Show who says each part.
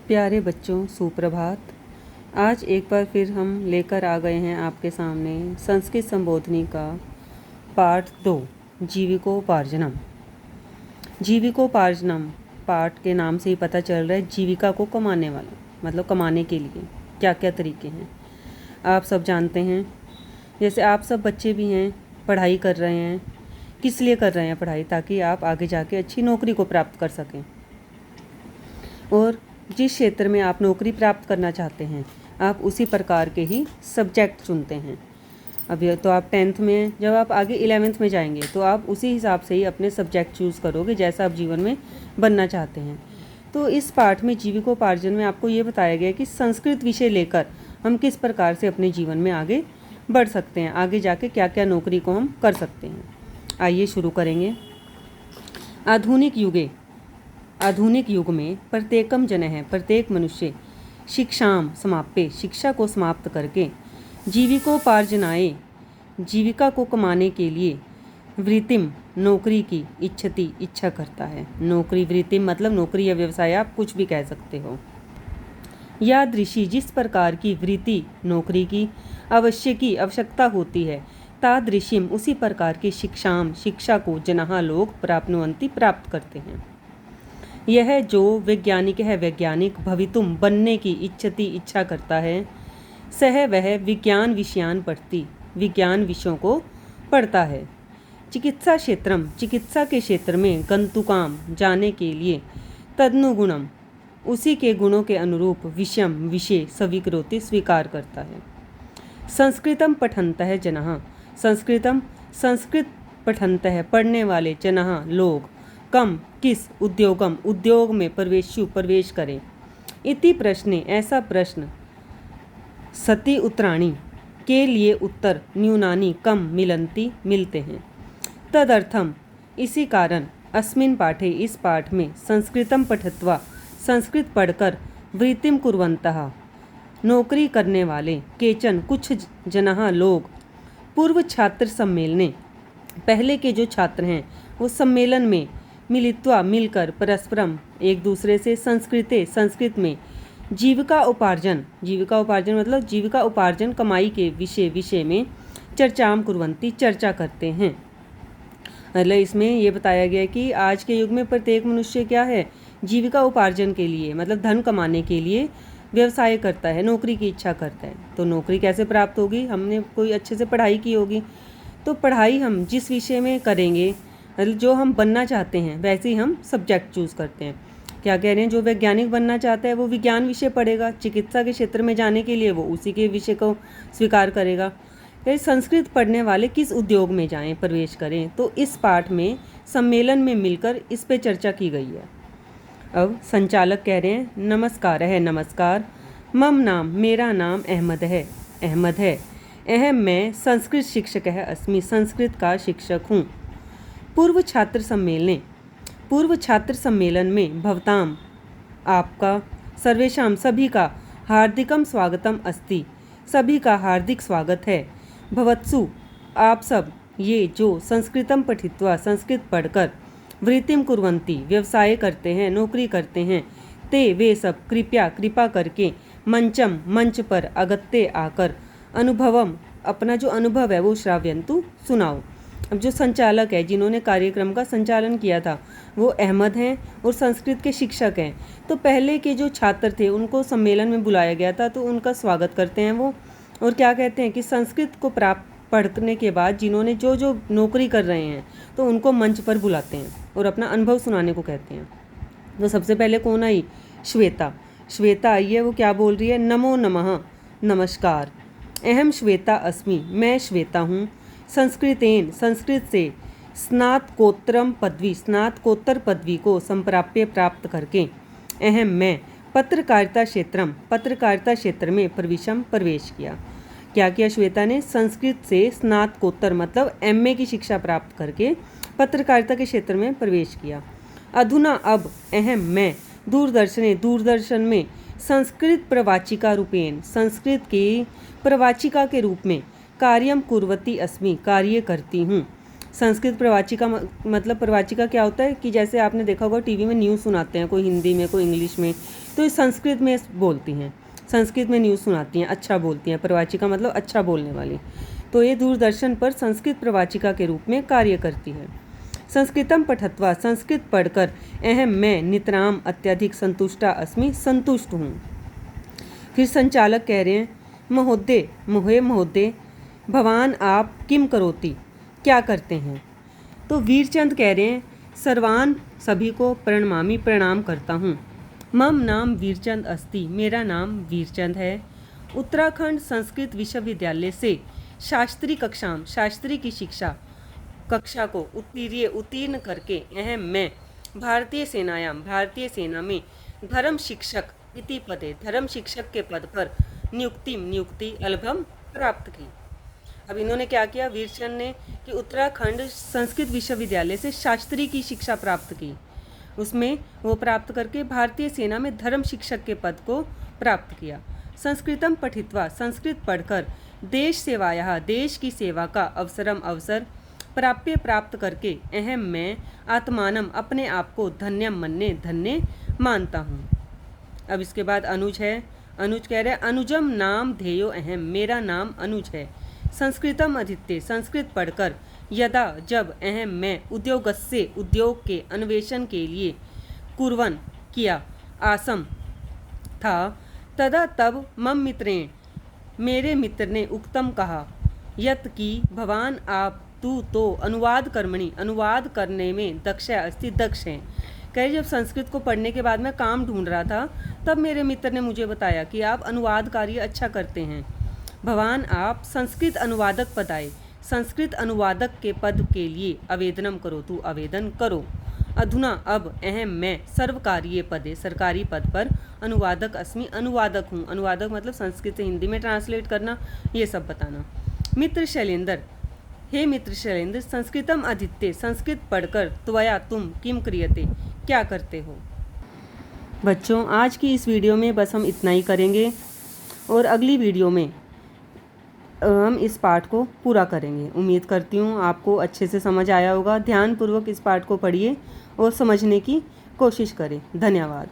Speaker 1: प्यारे बच्चों, सुप्रभात। आज एक बार फिर हम लेकर आ गए हैं आपके सामने संस्कृत संबोधनी का पाठ 2, जीविकोपार्जनम। जीविकोपार्जनम पाठ के नाम से ही पता चल रहा है जीविका को कमाने वाला, मतलब कमाने के लिए क्या क्या तरीके हैं आप सब जानते हैं। जैसे आप सब बच्चे भी हैं, पढ़ाई कर रहे हैं। किस लिए कर रहे हैं पढ़ाई? ताकि आप आगे जाके अच्छी नौकरी को प्राप्त कर सकें। और जिस क्षेत्र में आप नौकरी प्राप्त करना चाहते हैं आप उसी प्रकार के ही सब्जेक्ट चुनते हैं। अब ये तो आप 10th में, जब आप आगे 11th में जाएंगे तो आप उसी हिसाब से ही अपने सब्जेक्ट चूज़ करोगे जैसा आप जीवन में बनना चाहते हैं। तो इस पाठ में जीविकोपार्जन में आपको ये बताया गया कि संस्कृत विषय लेकर हम किस प्रकार से अपने जीवन में आगे बढ़ सकते हैं, आगे जाके क्या क्या नौकरी को हम कर सकते हैं। आइए शुरू करेंगे। आधुनिक युग में प्रत्येकम जनः, प्रत्येक मनुष्य शिक्षाम समाप्य, शिक्षा को समाप्त करके जीविकोपार्जनाय, जीविका को कमाने के लिए वृत्तिम, नौकरी की इच्छति, इच्छा करता है। नौकरी, वृत्तिम मतलब नौकरी या व्यवसाय, आप कुछ भी कह सकते हो। या दृषि, जिस प्रकार की वृत्ति नौकरी की आवश्यकता होती है, तादृशिम, उसी प्रकार की शिक्षाम, शिक्षा को जनाः, लोग प्राप्नुवन्ति, प्राप्त करते हैं। यह जो वैज्ञानिक है, वैज्ञानिक भवितुम, बनने की इच्छति, इच्छा करता है, सह वह विज्ञान विषयान पढ़ती, विज्ञान विषयों को पढ़ता है। चिकित्सा क्षेत्रम, चिकित्सा के क्षेत्र में गंतुकाम, जाने के लिए, तदनुगुणम, उसी के गुणों के अनुरूप, विषयम, विषय, स्वीकरोति, स्वीकार करता है। संस्कृतम पठन्तः जनाः, संस्कृतम, संस्कृत पठन्तः, पढ़ने वाले, जनाः, लोग, कम, किस, उद्योगम, उद्योग में, प्रवेशु, प्रवेश करें, इति प्रश्ने, ऐसा प्रश्न, सति उत्तराणि, के लिए उत्तर, न्यूनानि, कम, मिलन्ति, मिलते हैं। तदर्थम, इसी कारण, अस्मिन् पाठे, इस पाठ में, संस्कृतम पठित्वा, संस्कृत पढ़कर, वृत्तिम कुर्वन्तः, नौकरी करने वाले, केचन, कुछ जनाः, लोग, पूर्व छात्र सम्मेलने, पहले के जो छात्र हैं वो सम्मेलन में, मिलित्वा, मिलकर, परस्परम, एक दूसरे से, संस्कृते, संस्कृत में, जीविका उपार्जन, जीविका उपार्जन मतलब जीविका उपार्जन, कमाई के विषय में, चर्चाम कुर्वन्ति, चर्चा करते हैं। मतलब इसमें ये बताया गया कि आज के युग में प्रत्येक मनुष्य क्या है, जीविका उपार्जन के लिए, मतलब धन कमाने के लिए व्यवसाय करता है, नौकरी की इच्छा करता है। तो नौकरी कैसे प्राप्त होगी? हमने कोई अच्छे से पढ़ाई की होगी। तो पढ़ाई हम जिस विषय में करेंगे, जो हम बनना चाहते हैं वैसे ही हम सब्जेक्ट चूज़ करते हैं। क्या कह रहे हैं? जो वैज्ञानिक बनना चाहता है वो विज्ञान विषय पढ़ेगा, चिकित्सा के क्षेत्र में जाने के लिए वो उसी के विषय को स्वीकार करेगा। फिर संस्कृत पढ़ने वाले किस उद्योग में जाएं, प्रवेश करें। तो इस पाठ में सम्मेलन में मिलकर इस पे चर्चा की गई है। अब संचालक कह रहे हैं, नमस्कार है, नमस्कार, मम नाम, मेरा नाम अहमद है, अहम, मैं संस्कृत शिक्षक है, अस्मि, संस्कृत का शिक्षक हूँ। पूर्व छात्र सम्मेलन में, भवताम, आपका, सर्वेशाम, सभी का, हार्दिकम स्वागतम अस्ति, सभी का हार्दिक स्वागत है। भवत्सु, आप सब, ये जो संस्कृतम पठित्वा, संस्कृत पढ़कर, वृत्तिम कुर्वन्ति, व्यवसाय करते हैं, नौकरी करते हैं, ते, वे सब, कृपा करके, मंचम, मंच पर, अगत्य, आकर, अनुभवम, अपना जो अनुभव है वो श्राव्यंतु, सुनाओ। अब जो संचालक है, जिन्होंने कार्यक्रम का संचालन किया था, वो अहमद हैं और संस्कृत के शिक्षक हैं। तो पहले के जो छात्र थे उनको सम्मेलन में बुलाया गया था, तो उनका स्वागत करते हैं वो, और क्या कहते हैं कि संस्कृत को पढ़ने के बाद जिन्होंने जो नौकरी कर रहे हैं तो उनको मंच पर बुलाते हैं और अपना अनुभव सुनाने को कहते हैं। तो सबसे पहले कौन आई? श्वेता आई है। वो क्या बोल रही है? नमो नमः, नमस्कार, अहम श्वेता अस्मि, मैं श्वेता हूँ, संस्कृतेन, संस्कृत से, स्नातकोत्तर पदवी को संप्राप्य, प्राप्त करके, अहम, मैं, पत्रकारिता क्षेत्र में प्रवेश किया। क्या किया श्वेता ने? संस्कृत से स्नातकोत्तर मतलब MA की शिक्षा प्राप्त करके पत्रकारिता के क्षेत्र में प्रवेश किया। अधुना, अब, अहम, मैं, दूरदर्शन में, संस्कृत प्रवाचिका रूपेण, संस्कृत की प्रवाचिका के रूप में, कार्यम कुर्वती अस्मि, कार्य करती हूँ। संस्कृत प्रवाचिका मतलब प्रवाचिका क्या होता है कि जैसे आपने देखा होगा टीवी में न्यूज़ सुनाते हैं, कोई हिंदी में कोई इंग्लिश में, तो ये संस्कृत में बोलती हैं, संस्कृत में न्यूज़ सुनाती हैं, अच्छा बोलती हैं। प्रवाचिका मतलब अच्छा बोलने वाली। तो ये दूरदर्शन पर संस्कृत प्रवाचिका के रूप में कार्य करती है। संस्कृतम पठत्वा, संस्कृत पढ़कर अहम मैं नितराम अत्यधिक संतुष्टा अस्मि, संतुष्ट हूँ। फिर संचालक कह रहे हैं महोदय, महोदय भवान आप किम करोति, क्या करते हैं। तो वीरचंद कह रहे हैं सर्वान, सभी को प्रणमामि, प्रणाम करता हूँ। मम नाम वीरचंद अस्ति, मेरा नाम वीरचंद है। उत्तराखंड संस्कृत विश्वविद्यालय से शास्त्री कक्षाम, शास्त्री की कक्षा को उत्तीर्ण करके अहम मैं भारतीय सेनायाम, भारतीय सेना में धर्म शिक्षक इति पदे, धर्म शिक्षक के पद पर नियुक्ति अलभम प्राप्त की। अब इन्होंने क्या किया, वीरचंद ने, कि उत्तराखंड संस्कृत विश्वविद्यालय से शास्त्री की शिक्षा प्राप्त की, उसमें वो प्राप्त करके भारतीय सेना में धर्म शिक्षक के पद को प्राप्त किया। संस्कृतम पठित्वा, संस्कृत पढ़कर देश सेवाया, देश की सेवा का अवसर प्राप्त करके अहम मैं आत्मानम, अपने आप को धन्यम मन्ने, धन्य मानता हूँ। अब इसके बाद अनुज है। अनुज कह रहे हैं अनुजम नाम ध्येयो अहम, मेरा नाम अनुज है। संस्कृतम अधीत्य, संस्कृत पढ़कर यदा, जब अहम मैं उद्योगस्य, उद्योग के अन्वेषण के लिए कुर्वन्, किया, आसम था, तदा तब मम मित्रेण, मेरे मित्र ने उक्तम कहा, यत की भवान आप, तू तो अनुवाद कर्मणि, अनुवाद करने में दक्ष अस्ति, दक्ष हैं। कहे जब संस्कृत को पढ़ने के बाद मैं काम ढूंढ रहा था तब मेरे मित्र ने मुझे बताया कि आप अनुवाद कार्य अच्छा करते हैं। भवान आप संस्कृत अनुवादक पद आए, संस्कृत अनुवादक के पद के लिए आवेदनम करो, तू आवेदन करो। अधुना अब अहम मैं सर्वकारीय पदे, सरकारी पद पर अनुवादक अस्मि, अनुवादक हूँ। अनुवादक मतलब संस्कृत से हिंदी में ट्रांसलेट करना, ये सब बताना। मित्र शैलेंद्र, हे मित्र शैलेंद्र, संस्कृतम अधीत्य, संस्कृत पढ़कर त्वया तुम किम क्रियते, क्या करते हो। बच्चों आज की इस वीडियो में बस हम इतना ही करेंगे और अगली वीडियो में हम इस पाठ को पूरा करेंगे। उम्मीद करती हूँ आपको अच्छे से समझ आया होगा। ध्यानपूर्वक इस पाठ को पढ़िए और समझने की कोशिश करें। धन्यवाद।